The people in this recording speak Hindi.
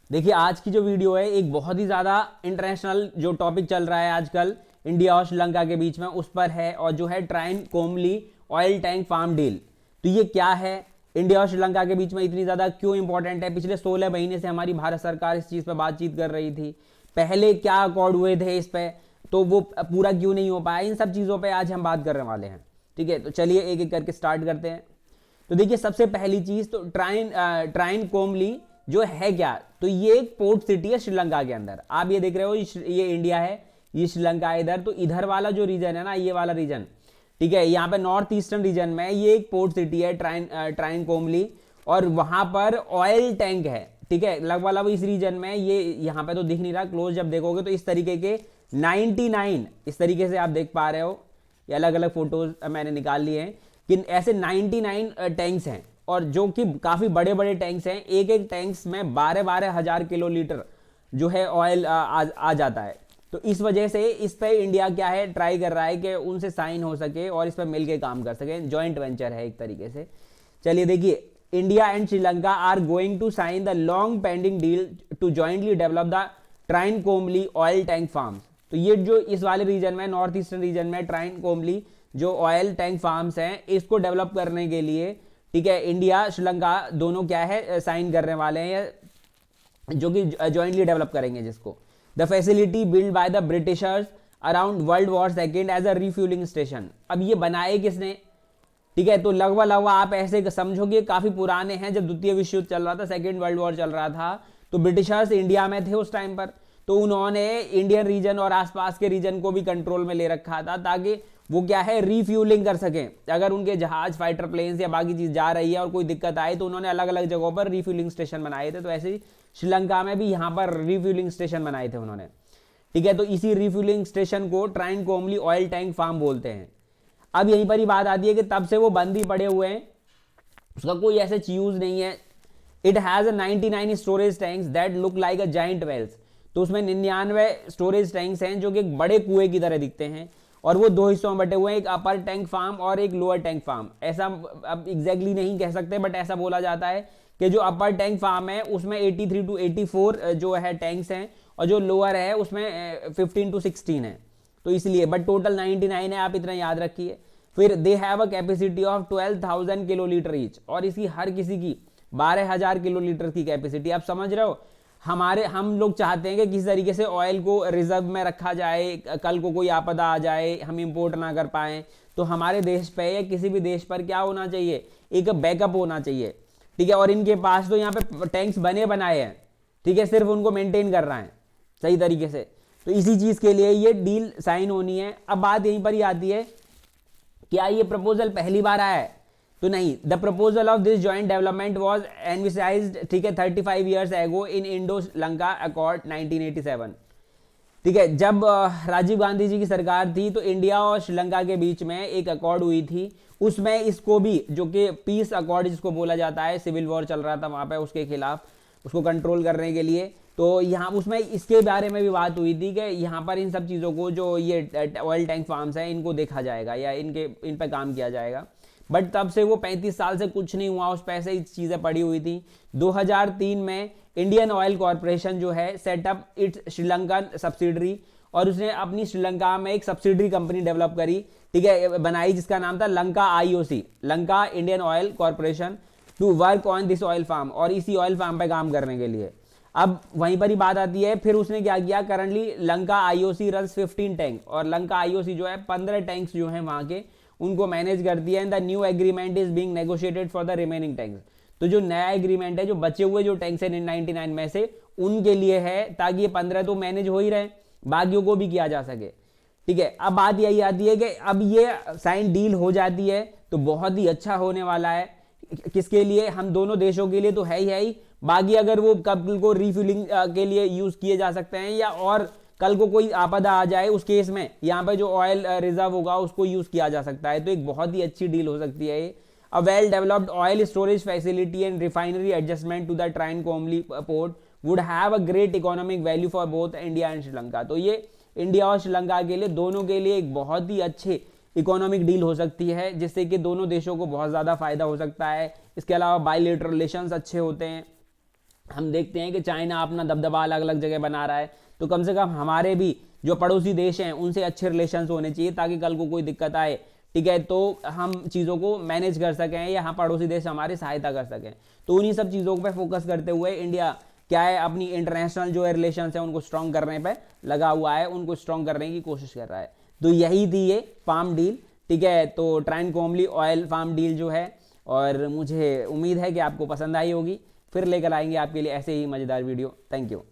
देखिए आज की जो वीडियो है एक बहुत ही ज़्यादा इंटरनेशनल जो टॉपिक चल रहा है आजकल इंडिया और श्रीलंका के बीच में उस पर है, और जो है Trincomalee oil tank farm deal. तो ये क्या है, इंडिया और श्रीलंका के बीच में इतनी ज़्यादा क्यों इंपॉर्टेंट है? पिछले 16 महीने से हमारी भारत सरकार इस चीज़ पर बातचीत कर रही थी, पहले क्या अकॉर्ड हुए थे इस पर, तो वो पूरा क्यों नहीं हो पाया? इन सब चीज़ों पर आज हम बात करने वाले हैं। ठीक है, तो चलिए एक एक करके स्टार्ट करते हैं। तो देखिए सबसे पहली चीज़ तो ट्राइन कोमली जो है क्या, तो ये एक पोर्ट सिटी है श्रीलंका के अंदर। आप ये देख रहे हो, ये इंडिया है, ये श्रीलंका है इधर। तो इधर वाला जो रीजन है ना, ये वाला रीजन, ठीक है, यहाँ पे नॉर्थ ईस्टर्न रीजन में ये एक पोर्ट सिटी है ट्राइन कोमली, और वहां पर ऑयल टैंक है। ठीक है, लगभग इस रीजन में, ये यहाँ पे तो दिख नहीं रहा, क्लोज जब देखोगे तो इस तरीके के 99 इस तरीके से आप देख पा रहे हो, ये अलग अलग फोटोज मैंने निकाल लिए हैं कि ऐसे 99 टैंक्स हैं, और जो कि काफ़ी बड़े बड़े टैंक्स हैं। एक एक टैंक्स में 12-12 हज़ार किलो लीटर जो है ऑयल आ जाता है। तो इस वजह से इस पे इंडिया क्या है, ट्राई कर रहा है कि उनसे साइन हो सके और इस पर मिलके काम कर सके। जॉइंट वेंचर है एक तरीके से। चलिए देखिए, India and Sri Lanka are going to sign the long pending deal to jointly develop the Trincomalee oil tank farms. तो ये जो इस वाले रीजन में, नॉर्थ ईस्टर्न रीजन में ट्राइन कोमली जो ऑयल टैंक फार्म्स हैं, इसको डेवलप करने के लिए, ठीक है, इंडिया श्रीलंका दोनों क्या है साइन करने वाले हैं, जो कि जॉइंटली डेवलप करेंगे, जिसको the facility build by the Britishers around world war second as a refuelling station. अब ये बनाए किसने? ठीक है, तो लगभग आप ऐसे समझोगे काफी पुराने हैं। जब द्वितीय विश्व युद्ध चल रहा था, सेकेंड वर्ल्ड वॉर चल रहा था, तो ब्रिटिशर्स इंडिया में थे उस टाइम पर। तो उन्होंने इंडियन रीजन और आसपास के रीजन को भी कंट्रोल में ले रखा था, ताकि वो क्या है, रीफ्यूलिंग कर सकें। अगर उनके जहाज, फाइटर प्लेन्स या बाकी चीज जा रही है और कोई दिक्कत आए, तो उन्होंने अलग अलग जगहों पर रीफ्यूलिंग स्टेशन बनाए थे। तो ऐसे ही श्रीलंका में भी यहाँ पर रीफ्यूलिंग स्टेशन बनाए थे उन्होंने। ठीक है, तो इसी रीफ्यूलिंग स्टेशन को ट्राइन कोमली ऑयल टैंक फार्म बोलते हैं। अब यहीं पर ही बात आती है कि तब से वो बंद ही पड़े हुए हैं, उसका कोई ऐसे यूज नहीं है। It has 99 storage tanks that look like a giant whales. तो उसमें 99 स्टोरेज टैंक्स हैं जो कि एक बड़े कुएं की तरह दिखते हैं, और वो दो हिस्सों में बटे हुए हैं, एक अपर टैंक फार्म और एक लोअर टैंक फार्म। ऐसा अब एग्जैक्टली नहीं कह सकते, बट ऐसा बोला जाता है कि जो अपर टैंक फार्म है उसमें 83 to 84 जो है टैंक्स हैं, और जो लोअर है उसमें 15 to 16 है। तो इसलिए, बट टोटल 99 है, आप इतना याद रखिए। फिर they have a capacity of 12,000 kilo litre each, और इसकी हर किसी की 12,000 किलो लीटर की कैपेसिटी। आप समझ रहे हो, हम लोग चाहते हैं कि किसी तरीके से ऑयल को रिजर्व में रखा जाए, कल को कोई आपदा आ जाए, हम इंपोर्ट ना कर पाए, तो हमारे देश पे या किसी भी देश पर क्या होना चाहिए, एक बैकअप होना चाहिए। ठीक है, और इनके पास तो यहाँ पे टैंक्स बने बनाए हैं, ठीक है, सिर्फ उनको मेंटेन करना है सही तरीके से। तो इसी चीज के लिए ये डील साइन होनी है। अब बात यहीं पर ही आती है, क्या ये प्रपोजल पहली बार आया है? तो नहीं। The proposal of this joint development was envisaged, ठीक है, 35 ईयर्स एगो इन इंडो श्रीलंका अकॉर्ड 1987। ठीक है, जब राजीव गांधी जी की सरकार थी, तो इंडिया और श्रीलंका के बीच में एक अकॉर्ड हुई थी। उसमें इसको भी, जो कि पीस अकॉर्ड जिसको बोला जाता है, सिविल वॉर चल रहा था वहां पे, उसके खिलाफ, उसको कंट्रोल करने के लिए, तो यहाँ उसमें इसके बारे में भी बात हुई थी कि यहाँ पर इन सब चीज़ों को, जो ये ऑयल टैंक फार्म्स हैं, इनको देखा जाएगा या इन पर काम किया जाएगा। बट तब से वो 35 साल से कुछ नहीं हुआ, उस पैसे ही चीज़ें पड़ी हुई थी। 2003 में इंडियन ऑयल कॉरपोरेशन जो है सेटअप इट्स श्रीलंकन सब्सिडरी, और उसने अपनी श्रीलंका में एक सब्सिडरी कंपनी डेवलप करी, ठीक है, बनाई, जिसका नाम था Lanka IOC, Lanka Indian oil corporation, to work on this oil farm, और इसी ऑयल फार्म पे काम करने के लिए। अब वहीं पर ही बात आती है, फिर उसने क्या किया, currently Lanka IOC runs 15 tank, और लंका आईओसी जो है 15 टैंक्स जो है वहां के, उनको मैनेज करती है। And the new agreement is being negotiated for the remaining tanks. तो जो नया एग्रीमेंट है, जो बचे हुए जो टैंक्स है 99 में से, उनके लिए है, ताकि ये 15 तो मैनेज हो ही रहे, बाकियों को भी किया जा सके। ठीक है, अब बात यही आती है कि अब ये साइन डील हो जाती है तो बहुत ही अच्छा होने वाला है। किसके लिए? हम दोनों देशों के लिए तो है ही। बाकी अगर वो कब को रिफ्यूलिंग के लिए यूज किए जा सकते हैं, या और कल को कोई आपदा आ जाए, उस केस में यहाँ पे जो ऑयल रिजर्व होगा उसको यूज किया जा सकता है। तो एक बहुत ही अच्छी डील हो सकती है ये। A well developed oil storage facility and refinery adjustment to the Trincomalee port would have a great economic value for both India and Sri Lanka. तो ये इंडिया और श्रीलंका के लिए, दोनों के लिए एक बहुत ही अच्छे इकोनॉमिक डील हो सकती है, जिससे कि दोनों देशों को बहुत ज़्यादा फायदा हो सकता है। इसके अलावा बायलेटरल रिलेशंस अच्छे होते हैं, हम देखते हैं कि चाइना अपना दबदबा अलग अलग जगह बना रहा है, तो कम से कम हमारे भी जो पड़ोसी देश हैं उनसे अच्छे रिलेशंस होने चाहिए, ताकि कल को कोई दिक्कत आए, ठीक है, तो हम चीज़ों को मैनेज कर सकें या हाँ पड़ोसी देश हमारे सहायता कर सकें। तो उन्हीं सब चीज़ों पे फोकस करते हुए इंडिया क्या है, अपनी इंटरनेशनल जो रिलेशंस है उनको स्ट्रॉन्ग करने पे लगा हुआ है, उनको स्ट्रॉन्ग करने की कोशिश कर रहा है। तो यही थी ये फार्म डील, ठीक है। तो ट्राइन कोमली ऑयल फार्म डील जो है, और मुझे उम्मीद है कि आपको पसंद आई होगी। फिर लेकर आएंगे आपके लिए ऐसे ही मज़ेदार वीडियो। Thank you.